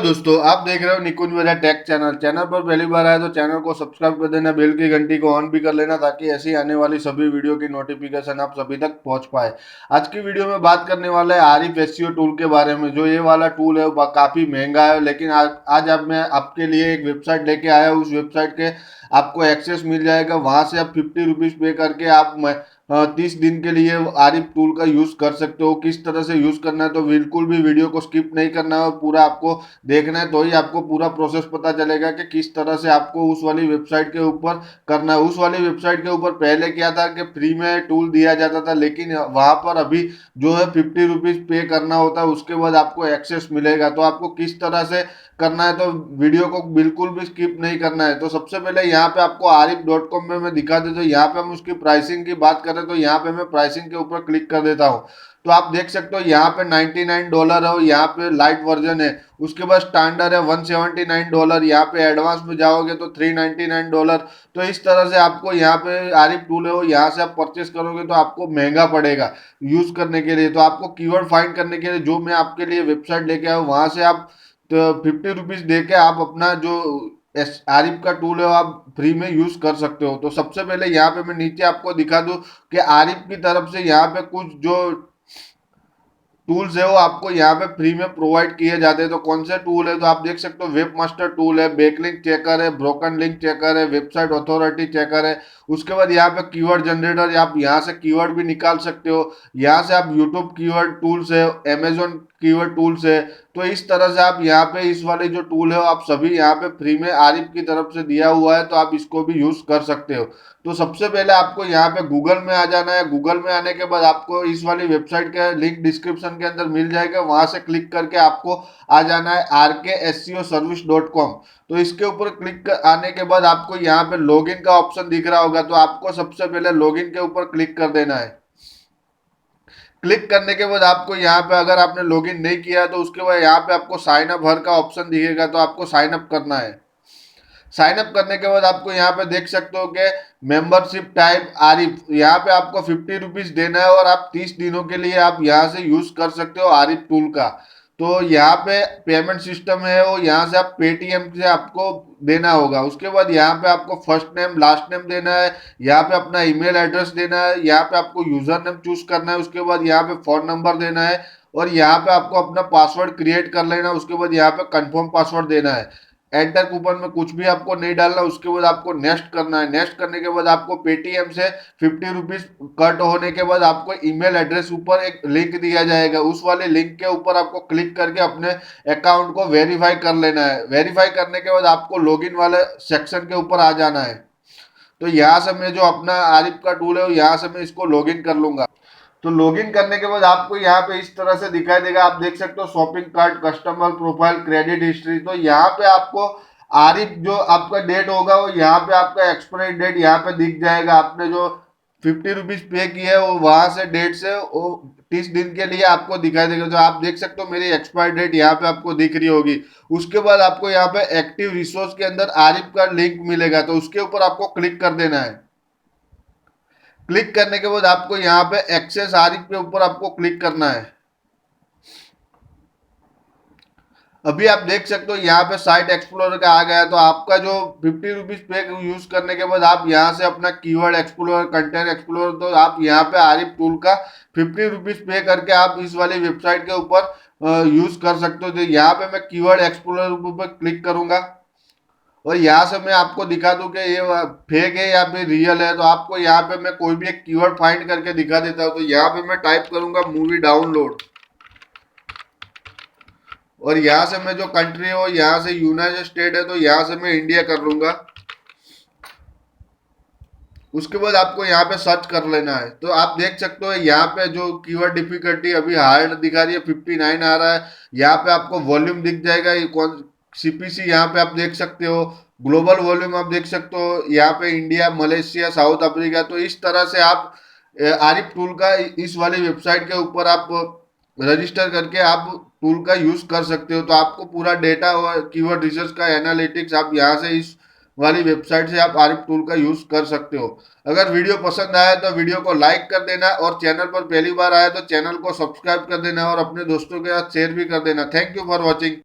दोस्तों, आप देख रहे हो निकुंजवरिया टेक चैनल पर पहली बार आए तो चैनल को सब्सक्राइब कर देना, बेल की घंटी को ऑन भी कर लेना ताकि ऐसी आने वाली सभी वीडियो की नोटिफिकेशन आप सभी तक पहुंच पाए। आज की वीडियो में बात करने वाले हैं आरिफ एसईओ टूल के बारे में। जो ये वाला टूल है वो काफ़ी महंगा है, लेकिन आज अब मैं आपके लिए एक वेबसाइट लेके आया हूँ। उस वेबसाइट के आपको एक्सेस मिल जाएगा, वहां से आप 50 रुपीज़ पे करके आप 30 दिन के लिए आरिफ टूल का यूज़ कर सकते हो। किस तरह से यूज़ करना है तो बिल्कुल भी वीडियो को स्किप नहीं करना है और पूरा आपको देखना है, तो ही आपको पूरा प्रोसेस पता चलेगा कि किस तरह से आपको उस वाली वेबसाइट के ऊपर करना है। उस वाली वेबसाइट के ऊपर पहले क्या था कि फ्री में टूल दिया जाता था, लेकिन वहां पर अभी जो है 50 रुपीज़ पे करना होता है, उसके बाद आपको एक्सेस मिलेगा। तो आपको किस तरह से करना है तो वीडियो को बिल्कुल भी स्किप नहीं करना है। तो सबसे पहले यहाँ पे आपको arif.com में मैं दिखा देता हूँ। यहाँ पे हम उसकी प्राइसिंग की बात करें तो यहाँ पे मैं प्राइसिंग के ऊपर क्लिक कर देता हूँ। तो आप देख सकते हो यहाँ पे $99 है और यहाँ पे लाइट वर्जन है। उसके बाद स्टैंडर्ड है $179। यहाँ पे एडवांस में जाओगे तो $399। तो इस तरह से आपको यहाँ पे आरिफ टूल है वो यहाँ से आप परचेस करोगे तो आपको महंगा पड़ेगा यूज करने के लिए। तो आपको कीवर्ड फाइंड करने के लिए जो मैं आपके लिए वेबसाइट लेके आया हूँ वहां से आप तो 50 रुपीज़ दे के आप अपना जो आरिफ का टूल है वो आप फ्री में यूज कर सकते हो। तो सबसे पहले यहाँ पे मैं नीचे आपको दिखा दूं कि आरिफ की तरफ से यहाँ पे कुछ जो टूल्स है वो आपको यहाँ पे फ्री में प्रोवाइड किए जाते हैं। तो कौन से टूल है तो आप देख सकते हो, वेब मास्टर टूल है, बैकलिंक चेकर है, ब्रोकन लिंक चेकर है, वेबसाइट अथॉरिटी चेकर है। उसके बाद यहाँ पे कीवर्ड जनरेटर, आप यहाँ से कीवर्ड भी निकाल सकते हो। यहाँ से आप यूट्यूब कीवर्ड टूल्स है, अमेजोन कीवर्ड टूल्स है। तो इस तरह से आप यहाँ पे इस वाले जो टूल है आप सभी यहाँ पे फ्री में आरिफ की तरफ से दिया हुआ है, तो आप इसको भी यूज कर सकते हो। तो सबसे पहले आपको यहाँ पे गूगल में आ जाना है। गूगल में आने के बाद आपको इस वाली वेबसाइट का लिंक डिस्क्रिप्शन के अंदर मिल जाएगा, वहां से क्लिक करके आपको आ जाना है rkseo-service.com। तो इसके ऊपर क्लिक आने के बाद आपको यहाँ पे लॉगिन का ऑप्शन दिख रहा होगा, तो आपको सबसे पहले लॉगिन के ऊपर क्लिक कर देना है। क्लिक करने के बाद आपको यहाँ पे अगर आपने लॉगिन नहीं किया तो उसके बाद यहाँ पे आपको साइन अप हर का ऑप्शन दिखेगा, तो आपको साइन अप करना है। साइन अप करने के बाद आपको यहाँ पे देख सकते हो कि मेंबरशिप टाइप आरिफ, यहाँ पे आपको 50 रुपीज़ देना है और आप 30 दिनों के लिए आप यहाँ से यूज कर सकते हो आरिफ टूल का। तो यहाँ पे पेमेंट सिस्टम है वो यहाँ से आप पेटीएम से आपको देना होगा। उसके बाद यहाँ पे आपको फर्स्ट नेम लास्ट नेम देना है, यहाँ पे अपना ईमेल एड्रेस देना है, यहाँ पे आपको यूजर नेम चूज करना है, उसके बाद यहाँ पे फोन नंबर देना है और यहाँ पे आपको अपना पासवर्ड क्रिएट कर लेना है। उसके बाद यहाँ पे कंफर्म पासवर्ड देना है। एंटर कूपन में कुछ भी आपको नहीं डालना। उसके बाद आपको नेक्स्ट करना है। नेक्स्ट करने के बाद आपको पेटीएम से 50 रुपीज़ कट होने के बाद आपको ईमेल एड्रेस ऊपर एक लिंक दिया जाएगा, उस वाले लिंक के ऊपर आपको क्लिक करके अपने अकाउंट को वेरीफाई कर लेना है। वेरीफाई करने के बाद आपको लॉगिन वाले सेक्शन के ऊपर आ जाना है। तो यहाँ से मैं जो अपना आरिफ का टूल है यहाँ से मैं इसको लॉगिन कर लूंगा। तो लॉगिन करने के बाद आपको यहाँ पे इस तरह से दिखाई देगा, आप देख सकते हो shopping cart, customer profile, credit history. तो यहाँ पे आपको आरिफ जो आपका डेट होगा वो यहाँ पे आपका एक्सपायरी डेट यहाँ पे दिख जाएगा। आपने जो 50 रुपीज़ पे किया है वो वहां से डेट से वो 30 दिन के लिए आपको दिखाई देगा। तो आप देख सकते हो मेरी एक्सपायर डेट यहाँ पे आपको दिख रही होगी। उसके बाद आपको यहाँ पे एक्टिव रिसोर्स के अंदर आरिफ का लिंक मिलेगा, तो उसके ऊपर आपको क्लिक कर देना है। क्लिक करने के बाद आपको यहाँ पे एक्सेस आरिफ के ऊपर आपको क्लिक करना है। अभी आप देख सकते हो यहाँ पे साइट एक्सप्लोरर का आ गया। तो आपका जो 50 रुपीज़ पे यूज करने के बाद आप यहाँ से अपना कीवर्ड एक्सप्लोरर, कंटेंट एक्सप्लोरर, तो आप यहाँ पे आरिफ टूल का 50 रुपीज़ पे करके आप इस वाली वेबसाइट के ऊपर यूज कर सकते हो। तो यहाँ पे मैं कीवर्ड एक्सप्लोरर पर क्लिक करूंगा और यहाँ से मैं आपको दिखा दूं कि ये फेक है या फिर रियल है। तो आपको यहाँ पे मैं कोई भी एक कीवर्ड फाइंड करके दिखा देता हूँ। तो यहाँ पे मैं टाइप करूंगा मूवी डाउनलोड और यहाँ से मैं जो कंट्री हो यहाँ से यूनाइटेड स्टेट है, तो यहाँ से मैं इंडिया कर लूंगा। उसके बाद आपको यहाँ पे सर्च कर लेना है। तो आप देख सकते हो यहाँ पे जो कीवर्ड डिफिकल्टी अभी हार्ड दिखा रही है 59 आ रहा है। यहाँ पे आपको वॉल्यूम दिख जाएगा, ये कौन सीपीसी यहाँ पे आप देख सकते हो, ग्लोबल वॉल्यूम आप देख सकते हो, यहाँ पे इंडिया, मलेशिया, साउथ अफ्रीका। तो इस तरह से आप आरिफ टूल का इस वाली वेबसाइट के ऊपर आप रजिस्टर करके आप टूल का यूज कर सकते हो। तो आपको पूरा डेटा और कीवर्ड रिसर्च का एनालिटिक्स आप यहाँ से इस वाली वेबसाइट से आप आरिफ टूल का यूज कर सकते हो। अगर वीडियो पसंद आया तो वीडियो को लाइक कर देना और चैनल पर पहली बार आया तो चैनल को सब्सक्राइब कर देना और अपने दोस्तों के साथ शेयर भी कर देना। Thank you for watching.